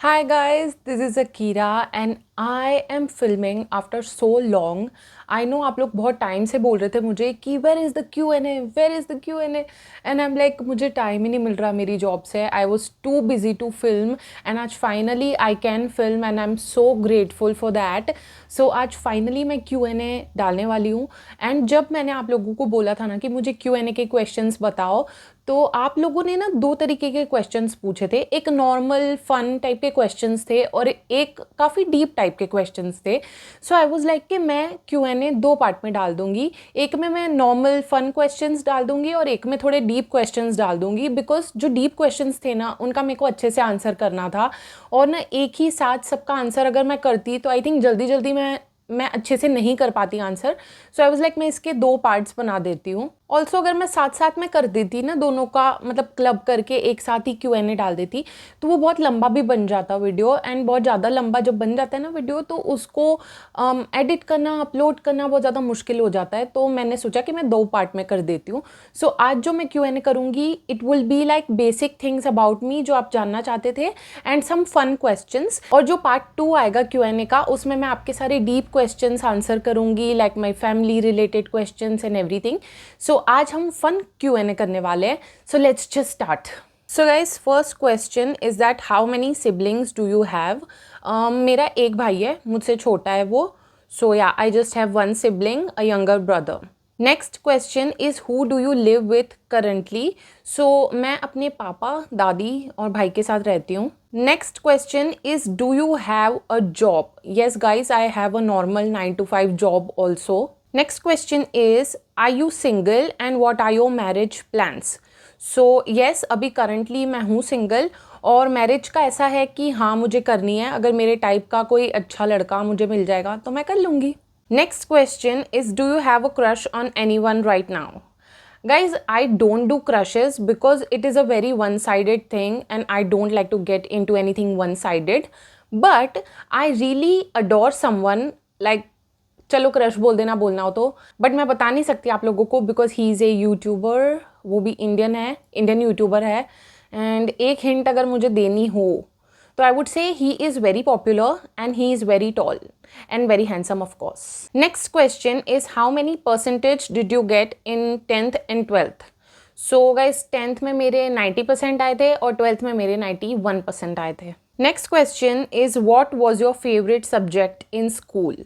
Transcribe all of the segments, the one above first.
Hi guys, this is Akira and I am filming after so long. I know आप लोग बहुत time से बोल रहे थे मुझे कि where is the Q N A, where is the Q N A, and I am like मुझे टाइम ही नहीं मिल रहा मेरी जॉब से. I was too busy to film and आज finally I can film and I am so grateful for that. So आज finally मैं क्यू एन ए डालने वाली हूँ. एंड जब मैंने आप लोगों को बोला था ना कि मुझे क्यू एन ए के क्वेश्चंस बताओ, तो आप लोगों ने ना दो तरीके के क्वेश्चंस पूछे थे. एक नॉर्मल फन टाइप के क्वेश्चंस थे और एक काफ़ी डीप टाइप के क्वेश्चंस थे. सो आई वाज लाइक कि मैं क्यू एन ए दो पार्ट में डाल दूंगी. एक में मैं नॉर्मल फन क्वेश्चंस डाल दूंगी और एक में थोड़े डीप क्वेश्चंस डाल दूंगी, बिकॉज जो डीप क्वेश्चंस थे ना उनका मेरे को अच्छे से आंसर करना था. और ना एक ही साथ सबका आंसर अगर मैं करती तो आई थिंक जल्दी जल्दी मैं अच्छे से नहीं कर पाती answer. So I was like मैं इसके दो पार्ट्स बना देती हूँ. ऑल्सो अगर मैं साथ साथ में कर देती ना दोनों का मतलब क्लब करके एक साथ ही क्यू एन ए डाल देती तो वो बहुत लंबा भी बन जाता वीडियो. एंड बहुत ज़्यादा लंबा जब बन जाता है ना वीडियो तो उसको एडिट करना अपलोड करना बहुत ज़्यादा मुश्किल हो जाता है. तो मैंने सोचा कि मैं दो पार्ट में कर देती हूँ. सो आज जो मैं क्यू एन ए करूँगी it will be like basic things about me जो आप जानना चाहते थे एंड सम फन क्वेश्चंस. और जो पार्ट 2 आएगा क्यू एन ए का उसमें मैं आपके सारे डीप क्वेश्चंस आंसर करूँगी like my family related questions and everything. So आज हम फन क्यू एन ए करने वाले हैं. So let's just start. So guys first question is that how many siblings do you have. मेरा एक भाई है, मुझसे छोटा है वो. So yeah I just have one sibling, a younger brother. Next question is who do you live with currently. सो मैं अपने पापा दादी और भाई के साथ रहती हूँ. Next question is do you have a job. Yes guys I have a normal 9 to 5 job also. Next question is, are you single and what are your marriage plans? So yes, अभी currently मैं हूँ single और marriage का ऐसा है कि हाँ मुझे करनी है. अगर मेरे टाइप का कोई अच्छा लड़का मुझे मिल जाएगा तो मैं कर लूँगी. Next question is, do you have a crush on anyone right now? Guys, I don't do crushes because it is a very one-sided thing and I don't like to get into anything one-sided. But I really adore someone like, चलो crush बोल देना बोलना हो तो, but मैं बता नहीं सकती आप लोगों को because he is a YouTuber. वो भी इंडियन है, इंडियन यूट्यूबर है. एंड एक हिंट अगर मुझे देनी हो तो I would say he is very popular and he is very tall and very handsome of course. Next question is how many percentage did you get in 10th and 12th. So guys 10th में मेरे 90% आए थे और 12th में मेरे 91% आए थे. Next question is what was your favourite subject in school.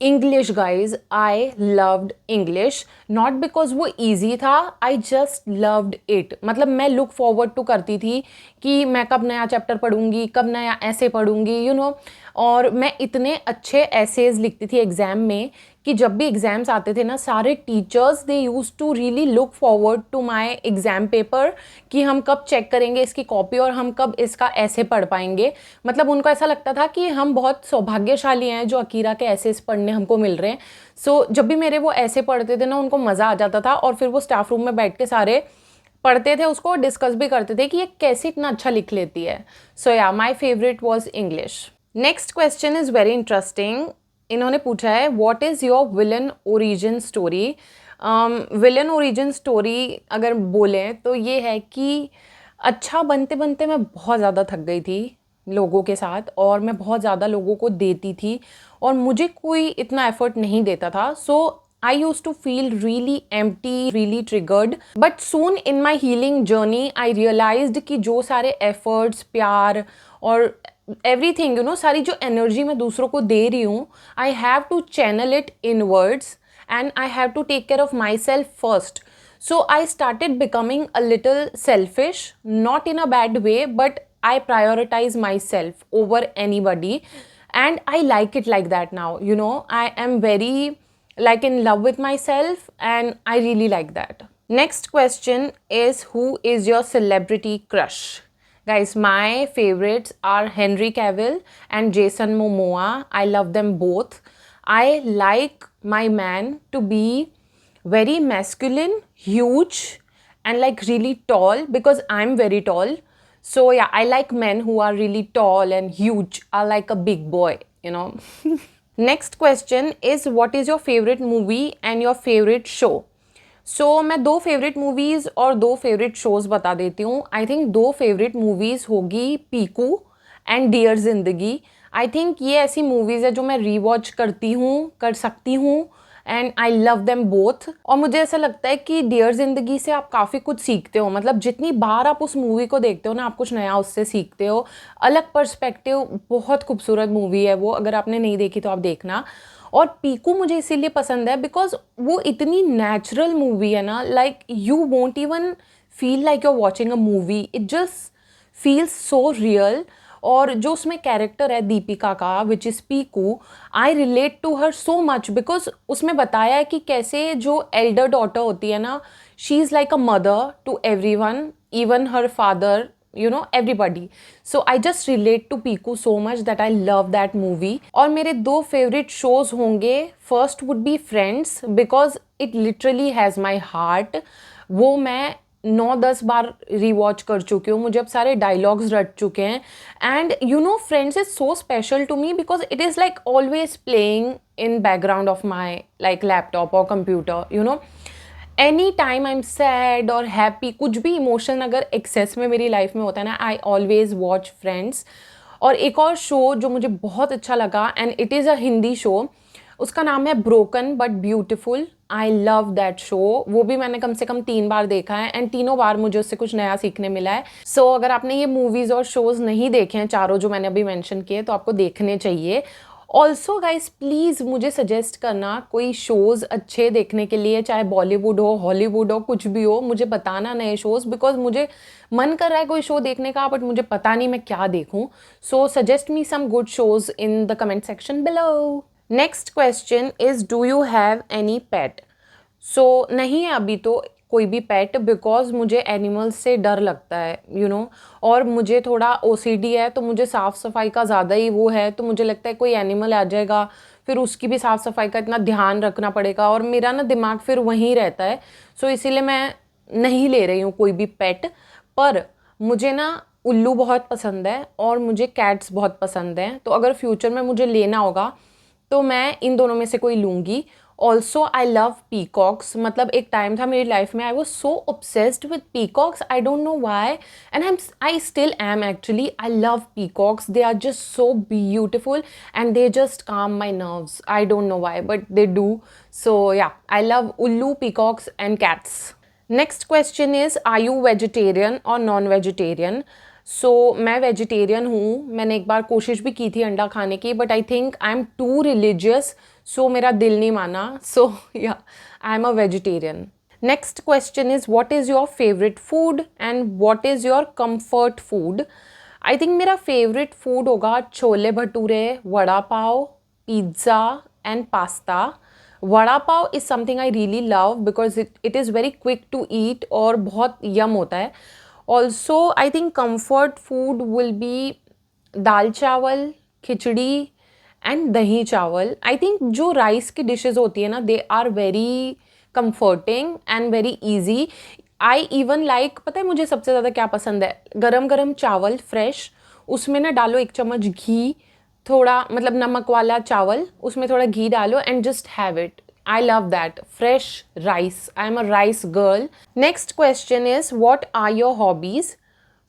English guys, I loved English not because वो easy था, I just loved it. मतलब मैं look forward to करती थी कि मैं कब नया चैप्टर पढ़ूंगी, कब नया ऐसे पढ़ूंगी, you know. और मैं इतने अच्छे ऐसेज लिखती थी एग्ज़ाम में कि जब भी एग्ज़ाम्स आते थे ना सारे teachers they use to really look forward to my exam paper कि हम कब चेक करेंगे इसकी कॉपी और हम कब इसका ऐसे पढ़ पाएंगे. मतलब उनको ऐसा लगता था कि हम बहुत सौभाग्यशाली हैं जो अकीरा के ऐसेस पढ़ने हमको मिल रहे हैं. सो जब भी मेरे वो ऐसे पढ़ते थे ना उनको मज़ा आ जाता था और फिर वो स्टाफ रूम में बैठ के सारे पढ़ते थे उसको, डिस्कस भी करते थे कि ये कैसे इतना अच्छा लिख लेती है. सो या my favourite was English. Next question is very interesting. इन्होंने पूछा है what is your villain origin story. Villain origin story अगर बोलें तो ये है कि अच्छा बनते बनते मैं बहुत ज़्यादा थक गई थी लोगों के साथ और मैं बहुत ज़्यादा लोगों को देती थी और मुझे कोई इतना एफर्ट नहीं देता था. सो I used to feel really empty, really triggered. But soon in my healing journey, I realized कि जो सारे efforts, प्यार और everything, you know, सारी जो energy मैं दूसरों को दे रही हूँ, I have to channel it inwards and I have to take care of myself first. So I started becoming a little selfish, not in a bad way, but I prioritize myself over anybody. And I like it like that now, you know, I am very like in love with myself and I really like that. Next question is who is your celebrity crush. Guys, my favorites are Henry Cavill and Jason Momoa. I love them both. I like my man to be very masculine, huge and like really tall because I'm very tall. So yeah, I like men who are really tall and huge, are like a big boy, you know. Next question is what is your favourite movie and your favourite show. So मैं दो favourite movies और दो favourite shows बता देती हूँ. I think दो favourite movies होगी Piku and dear ज़िंदगी। आई थिंक ये ऐसी मूवीज़ है जो मैं रीवॉच कर सकती हूँ, and I love them both. और मुझे ऐसा लगता है कि डियर ज़िंदगी से आप काफ़ी कुछ सीखते हो, मतलब जितनी बार आप उस मूवी को देखते हो ना, आप कुछ नया उससे सीखते हो, अलग पर्सपेक्टिव। बहुत खूबसूरत मूवी है वो, अगर आपने नहीं देखी तो आप देखना। और पीकू मुझे इसीलिए पसंद है बिकॉज वो इतनी नेचुरल मूवी है ना, like you won't even feel like you are watching a movie, it just feels so real. और जो उसमें कैरेक्टर है दीपिका का, which is Piku, I relate to her so much because उसमें बताया है कि कैसे जो एल्डर डॉटर होती है ना, she is like a mother to everyone, even her father, you know, everybody. So I just relate to Piku so much that I love that movie. और मेरे दो फेवरेट शोज होंगे, first would be friends because it literally has my heart. वो मैं 9-10 बार rewatch कर चुकी हूँ, मुझे अब सारे डायलॉग्स रट चुके हैं। And you know, friends is so special to me because it is like always playing in background of my like laptop और computer, you know. Any time I am sad और हैप्पी, कुछ भी emotion अगर access में मेरी life में होता है ना, आई ऑलवेज वॉच फ्रेंड्स। और एक और शो जो मुझे बहुत अच्छा लगा, and it is a Hindi show, उसका नाम है broken but beautiful. I love that show. वो भी मैंने कम से कम 3 बार देखा है, एंड तीनों बार मुझे उससे कुछ नया सीखने मिला है। सो अगर आपने ये मूवीज़ और शोज़ नहीं देखे हैं चारों जो मैंने अभी मेंशन किए, तो आपको देखने चाहिए। ऑल्सो गाइज प्लीज़ मुझे सजेस्ट करना कोई शोज़ अच्छे देखने के लिए, चाहे बॉलीवुड हो, हॉलीवुड हो, कुछ भी हो, मुझे बताना नए शोज़, बिकॉज मुझे मन कर रहा है कोई शो देखने का, बट मुझे पता नहीं मैं क्या देखूँ। So suggest me some good shows in the comment section below. Next question is, do you have any pet? So नहीं है अभी तो कोई भी पेट, बिकॉज मुझे एनिमल्स से डर लगता है, यू नो। और मुझे थोड़ा ओसीडी है, तो मुझे साफ़ सफाई का ज़्यादा ही वो है, तो मुझे लगता है कोई एनिमल आ जाएगा, फिर उसकी भी साफ़ सफाई का इतना ध्यान रखना पड़ेगा, और मेरा ना दिमाग फिर वहीं रहता है। सो इसीलिए मैं नहीं ले रही हूँ कोई भी पेट। पर मुझे ना उल्लू बहुत पसंद है, और मुझे कैट्स बहुत पसंद हैं, तो अगर फ्यूचर में मुझे लेना होगा तो मैं इन दोनों में से कोई लूँगी। ऑल्सो आई लव पीकॉक्स, मतलब एक टाइम था मेरी लाइफ में, I was so obsessed with peacocks, I don't know why, and I still am actually. I love peacocks, they are just so beautiful and they just calm my nerves, I don't know why but they do. So yeah, I love उल्लू, peacocks and cats. Next question is, are you vegetarian or non vegetarian? So मैं vegetarian हूँ। मैंने एक बार कोशिश भी की थी अंडा खाने की, but I think I am too religious, so मेरा दिल नहीं माना। So yeah, I am a vegetarian. Next question is, what is your favourite food and what is your comfort food? I think मेरा फेवरेट फूड होगा chole bhature, vada pav, pizza and pasta. Vada pav is something I really love because it is very quick to eat और बहुत yum होता है। Also I think comfort food will be dal chawal, khichdi and dahi chawal. I think जो rice की dishes होती है ना, they are very comforting and very easy. I even like, पता है मुझे सबसे ज़्यादा क्या पसंद है? गरम गरम चावल फ्रेश, उसमें ना डालो 1 चम्मच घी, थोड़ा मतलब नमक वाला चावल, उसमें थोड़ा घी डालो and just have it. I love that. Fresh rice. I'm a rice girl. Next question is, what are your hobbies?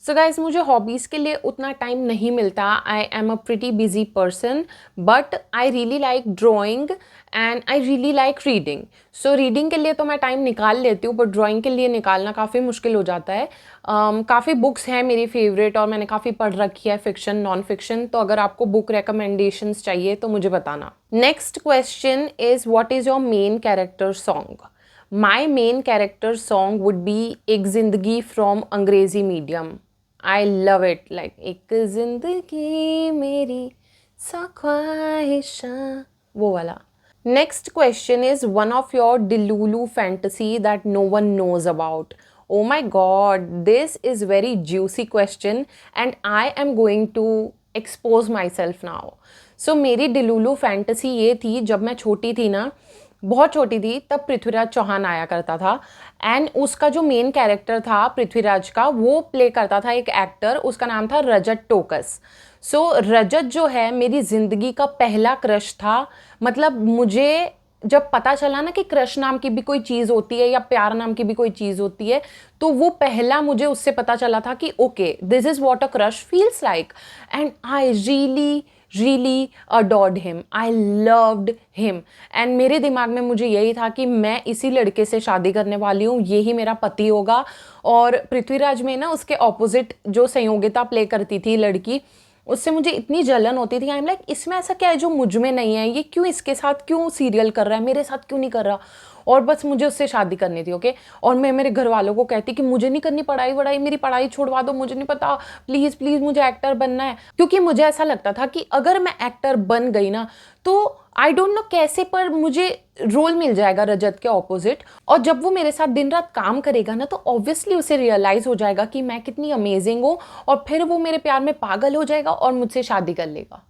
So guys मुझे हॉबीज़ के लिए उतना टाइम नहीं मिलता। आई am a pretty busy person, but I really like drawing and I really like reading. So reading के लिए तो मैं टाइम निकाल लेती हूँ, बट ड्राइंग के लिए निकालना काफ़ी मुश्किल हो जाता है। काफ़ी बुक्स हैं मेरी फेवरेट, और मैंने काफ़ी पढ़ रखी है, फिक्शन नॉन फिक्शन। तो अगर आपको बुक रिकमेंडेशंस चाहिए तो मुझे बताना। Next question is, what is your main character song? My main character song would be Ek Zindagi from Angrezi Medium. I love it, like एक जिंदगी मेरी सा ख्वाहिशां, वो वाला। Next question is, one of your delulu fantasy that no one knows about? Oh my god, this is very juicy question and I am going to expose myself now. So मेरी delulu fantasy ये थी, जब मैं छोटी थी ना, बहुत छोटी थी, तब पृथ्वीराज चौहान आया करता था, एंड उसका जो मेन कैरेक्टर था पृथ्वीराज का, वो प्ले करता था एक एक्टर, उसका नाम था रजत टोकस। सो रजत जो है मेरी ज़िंदगी का पहला क्रश था। मतलब मुझे जब पता चला ना कि क्रश नाम की भी कोई चीज़ होती है या प्यार नाम की भी कोई चीज़ होती है, तो वो पहला मुझे उससे पता चला था कि okay this is what a crush feels like. And I really really adored him, I loved him. And मेरे दिमाग में मुझे यही था कि मैं इसी लड़के से शादी करने वाली हूँ, यही मेरा पति होगा। और पृथ्वीराज में ना उसके ऑपोजिट जो संयोगिता प्ले करती थी लड़की, उससे मुझे इतनी जलन होती थी। आई एम लाइक इसमें ऐसा क्या है जो मुझ में नहीं है, ये क्यों इसके साथ क्यों सीरियल कर रहा है, मेरे साथ क्यों नहीं कर रहा। और बस मुझे उससे शादी करनी थी, ओके। और मैं मेरे घर वालों को कहती कि मुझे नहीं करनी पढ़ाई वढ़ाई, मेरी पढ़ाई छोड़वा दो, मुझे नहीं पता, प्लीज़ प्लीज़ मुझे एक्टर बनना है। क्योंकि मुझे ऐसा लगता था कि अगर मैं एक्टर बन गई ना तो आई डोंट नो कैसे पर मुझे रोल मिल जाएगा रजत के ऑपोजिट। और जब वो मेरे साथ दिन रात काम करेगा ना तो ऑब्वियसली उसे रियलाइज हो जाएगा कि मैं कितनी अमेजिंग हूँ, और फिर वो मेरे प्यार में पागल हो जाएगा और मुझसे शादी कर लेगा।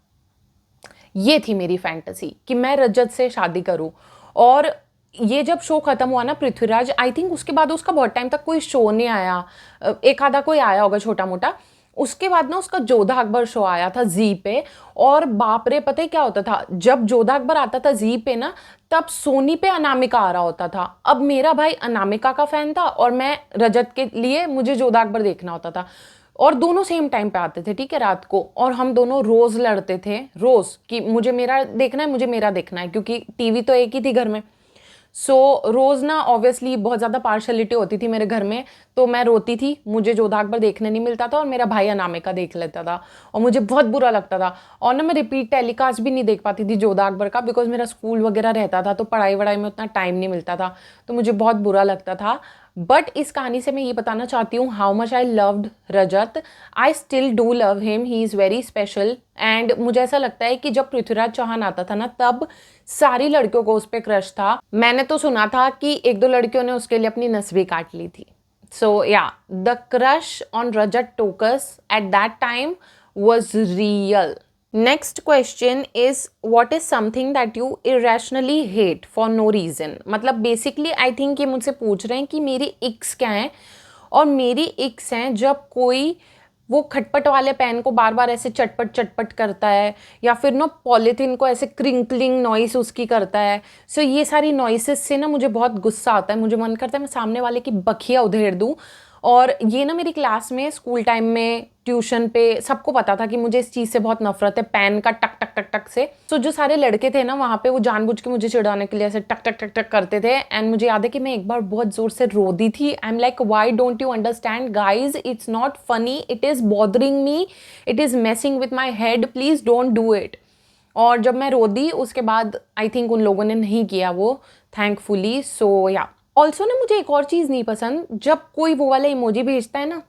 ये थी मेरी फैंटेसी कि मैं रजत से शादी करूं। और ये जब शो खत्म हुआ ना पृथ्वीराज, आई थिंक उसके बाद उसका बहुत टाइम तक कोई शो नहीं आया, एक आधा कोई आया होगा छोटा मोटा। उसके बाद ना उसका जोधा अकबर शो आया था जी पे, और बाप रे पता है क्या होता था, जब जोधा अकबर आता था जी पे ना तब सोनी पे अनामिका आ रहा होता था। अब मेरा भाई अनामिका का फैन था और मैं रजत के लिए मुझे जोधा अकबर देखना होता था, और दोनों सेम टाइम पे आते थे, ठीक है, रात को। और हम दोनों रोज लड़ते थे, रोज, कि मुझे मेरा देखना है, मुझे मेरा देखना है, क्योंकि टीवी तो एक ही थी घर में। सो रोज ना ऑब्वियसली बहुत ज़्यादा पार्शलिटी होती थी मेरे घर में, तो मैं रोती थी, मुझे जोधा अकबर देखने नहीं मिलता था और मेरा भाई अनामिका देख लेता था, और मुझे बहुत बुरा लगता था। और ना मैं रिपीट टेलीकास्ट भी नहीं देख पाती थी जोधा अकबर का, बिकॉज मेरा स्कूल वगैरह रहता था तो पढ़ाई वढ़ाई में उतना टाइम नहीं मिलता था, तो मुझे बहुत बुरा लगता था। बट इस कहानी से मैं ये बताना चाहती हूँ how much I loved Rajat. I still do love him, he is very special. And मुझे ऐसा लगता है कि जब पृथ्वीराज चौहान आता था ना तब सारी लड़कियों को उस पर क्रश था। मैंने तो सुना था कि एक दो लड़कियों ने उसके लिए अपनी नस भी काट ली थी। So yeah the crush on Rajat Tokas at that time was real. Next question is what is something that you irrationally hate for no reason. मतलब बेसिकली आई थिंक ये मुझसे पूछ रहे हैं कि मेरी इक्स क्या हैं, और मेरी इक्स हैं जब कोई वो खटपट वाले पेन को बार बार ऐसे चटपट चटपट करता है, या फिर ना पॉलीथीन को ऐसे क्रिंकलिंग नॉइस उसकी करता है। सो ये सारी नॉइसेस से ना मुझे बहुत गुस्सा आता है, मुझे मन करता है मैं सामने वाले की बखिया उधेड़ दूँ। और ये ना मेरी क्लास में, स्कूल टाइम में, ट्यूशन पे सबको पता था कि मुझे इस चीज़ से बहुत नफरत है, पेन का टक टक टक टक से। तो जो सारे लड़के थे ना वहाँ पे वो जानबूझ के मुझे चिढ़ाने के लिए ऐसे टक टक टक टक करते थे। एंड मुझे याद है कि मैं एक बार बहुत जोर से रो दी थी। I am like why don't you understand guys, it's not funny, it is bothering me, it is messing with my head, please don't do it. और जब मैं रो दी उसके बाद आई थिंक उन लोगों ने नहीं किया वो, थैंकफुली। सो या ऑल्सो ना मुझे एक और चीज़ नहीं पसंद, जब कोई वो वाला इमोजी भेजता है ना,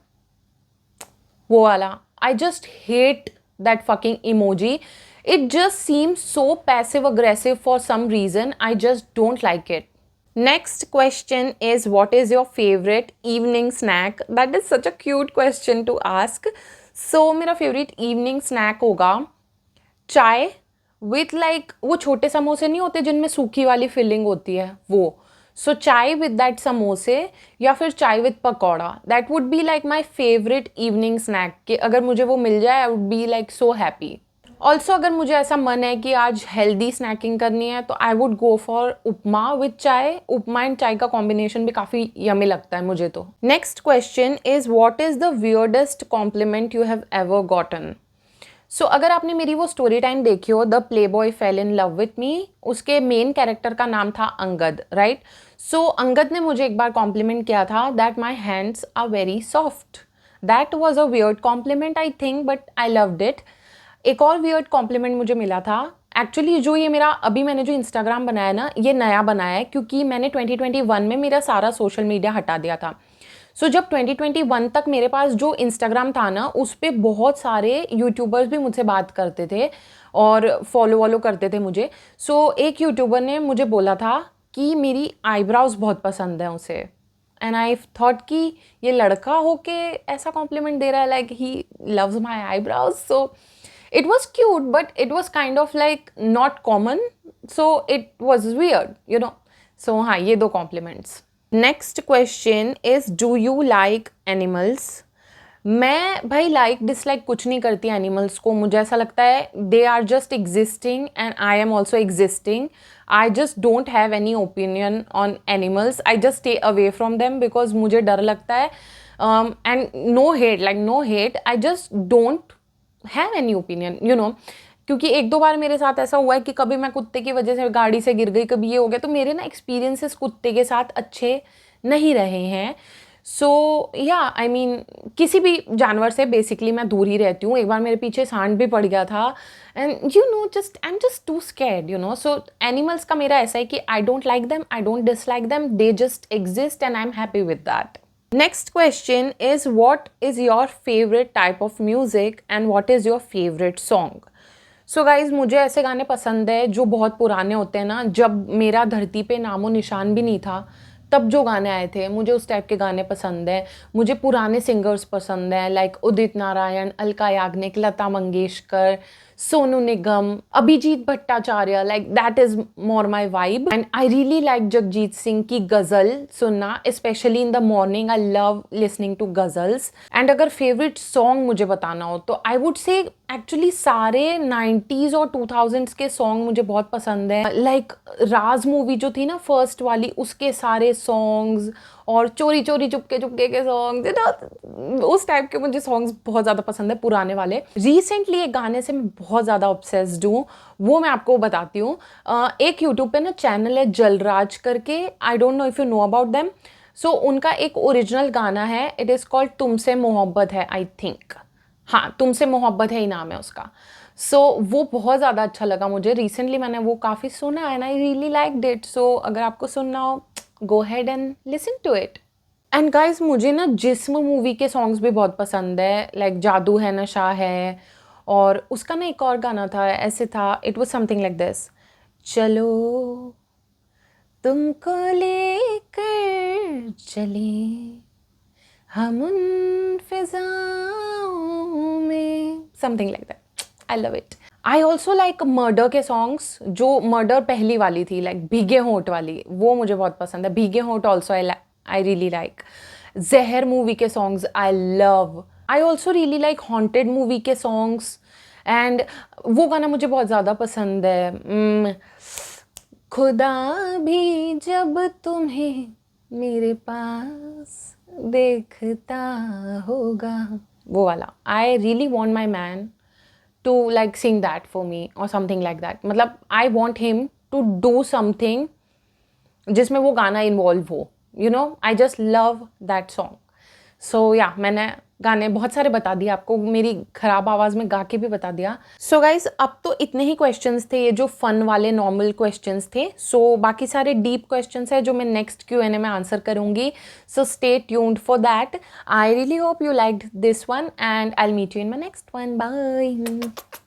वो वाला, I just hate that fucking emoji. It just seems so passive aggressive for some reason, I just don't like it. Next question is what is your favourite evening snack. That is such a cute question to ask. So मेरा favourite evening snack होगा चाय with like वो छोटे समोसे नहीं होते जिनमें सूखी वाली फिलिंग होती है, वो। सो चाय विद दैट समोसे, या फिर chai with pakora, that would be like my favourite evening snack. कि अगर मुझे वो मिल जाए I would be like so happy. Also अगर मुझे ऐसा मन है कि आज हेल्दी स्नैकिंग करनी है तो I would go for upma with चाय। उपमा एंड चाय का कॉम्बिनेशन भी काफ़ी यमी लगता है मुझे तो। Next question is what is the weirdest compliment you have ever gotten. So अगर आपने मेरी वो स्टोरी टाइम देखी हो, the playboy fell in love with me, उसके मेन कैरेक्टर का नाम था अंगद, राइट। सो अंगद ने मुझे एक बार कॉम्प्लीमेंट किया था that my hands are very soft. That was a weird compliment I think, but I loved it. एक और वियर्ड कॉम्प्लीमेंट मुझे मिला था, एक्चुअली जो ये मेरा अभी मैंने जो इंस्टाग्राम बनाया ना, ये नया बनाया है क्योंकि मैंने 2021 में मेरा सारा सोशल मीडिया हटा दिया था। सो जब 2021 तक मेरे पास जो इंस्टाग्राम था ना, उस पर बहुत सारे यूट्यूबर्स भी मुझसे बात करते थे और फॉलो वॉलो करते थे मुझे। सो एक यूट्यूबर ने मुझे बोला था कि मेरी आईब्राउज बहुत पसंद है उसे। एंड आई थॉट कि ये लड़का होके ऐसा कॉम्प्लीमेंट दे रहा है, like he loves my eyebrows. So it was cute, but it was kind of like not common, so it was weird, you know. So हाँ, ये दो compliments. Next question is do you like animals? मैं भाई like dislike कुछ नहीं करती animals को, मुझे ऐसा लगता है they are just existing and I am also existing. I just don't have any opinion on animals, I just stay away from them because मुझे डर लगता है. And no hate, like no hate, I just don't have any opinion, you know. क्योंकि एक दो बार मेरे साथ ऐसा हुआ है कि कभी मैं कुत्ते की वजह से गाड़ी से गिर गई, कभी ये हो गया, तो मेरे ना एक्सपीरियंसेस कुत्ते के साथ अच्छे नहीं रहे हैं. सो या आई मीन किसी भी जानवर से बेसिकली मैं दूर ही रहती हूँ. एक बार मेरे पीछे सांड भी पड़ गया था and you know just I am just too scared, you know. So animals का मेरा ऐसा है कि I don't like them, I don't dislike them, they just exist and I am happy with that. Next question is what is your favourite type of music and what is your favourite song. So guys मुझे ऐसे गाने पसंद है जो बहुत पुराने होते हैं ना, जब मेरा धरती पे नामो निशान भी नहीं था तब जो गाने आए थे, मुझे उस टाइप के गाने पसंद हैं. मुझे पुराने सिंगर्स पसंद हैं like Udit Narayan, Alka Yagnik, Lata Mangeshkar, Sonu Nigam, Abhijeet Bhattacharya. Like that is more my vibe. And I really like Jagjit Singh की गज़ल सुनना, specially in the morning. I love listening to ghazals. And अगर फेवरेट सॉन्ग मुझे बताना हो तो आई वुड से एक्चुअली सारे 90s और 2000s के सॉन्ग मुझे बहुत पसंद है. लाइक राज मूवी जो थी ना फर्स्ट वाली, उसके सारे सॉन्ग्स, और चोरी चोरी चुपके चुपके के सॉन्ग्स, उस टाइप के मुझे सॉन्ग्स बहुत ज़्यादा पसंद है, पुराने वाले. रिसेंटली एक गाने से मैं बहुत ज़्यादा ऑब्सेस्ड हूँ, वो मैं आपको बताती हूँ. एक यूट्यूब पे ना चैनल है जलराज करके, I don't know if you know about them. So उनका एक ओरिजिनल गाना है, इट इज़ कॉल्ड तुमसे मोहब्बत है, आई थिंक. हाँ, तुमसे मोहब्बत है ही नाम है उसका. सो वो बहुत ज़्यादा अच्छा लगा मुझे. रिसेंटली मैंने वो काफ़ी सुना and I really liked it. So अगर आपको सुनना हो, go ahead and listen to it. And guys मुझे ना जिस्म मूवी के सॉन्ग्स भी बहुत पसंद है, लाइक जादू है नशा है, और उसका ना एक और गाना था, ऐसे था, it was something like this. चलो तुमको लेकर चले हम उन फिजाओं में, something like that. I love it. I also like murder के सॉन्ग्स, जो मर्डर पहली वाली थी लाइक भीगे होंठ वाली, वो मुझे बहुत पसंद है. भीगे होंठ ऑल्सो आई रियली लाइक. जहर मूवी के songs I love. I also really like haunted movie के सॉन्ग्स, एंड वो गाना मुझे बहुत ज़्यादा पसंद है. खुदा भी जब तुम्हें मेरे पास देखता होगा, वो वाला. I really want my man to like sing that for me or something like that. मतलब I want him to do something जिसमें वो गाना इन्वॉल्व हो, you know. I just love that song. So yeah, मैंने गाने बहुत सारे बता दिए आपको, मेरी ख़राब आवाज़ में गा के भी बता दिया. So guys, अब तो इतने ही क्वेश्चंस थे, ये जो फन वाले नॉर्मल क्वेश्चंस थे. So बाकी सारे डीप क्वेश्चंस है जो मैं नेक्स्ट Q&A में आंसर करूँगी. So stay tuned for that. I really hope you liked this one and I'll meet you in my next one. Bye.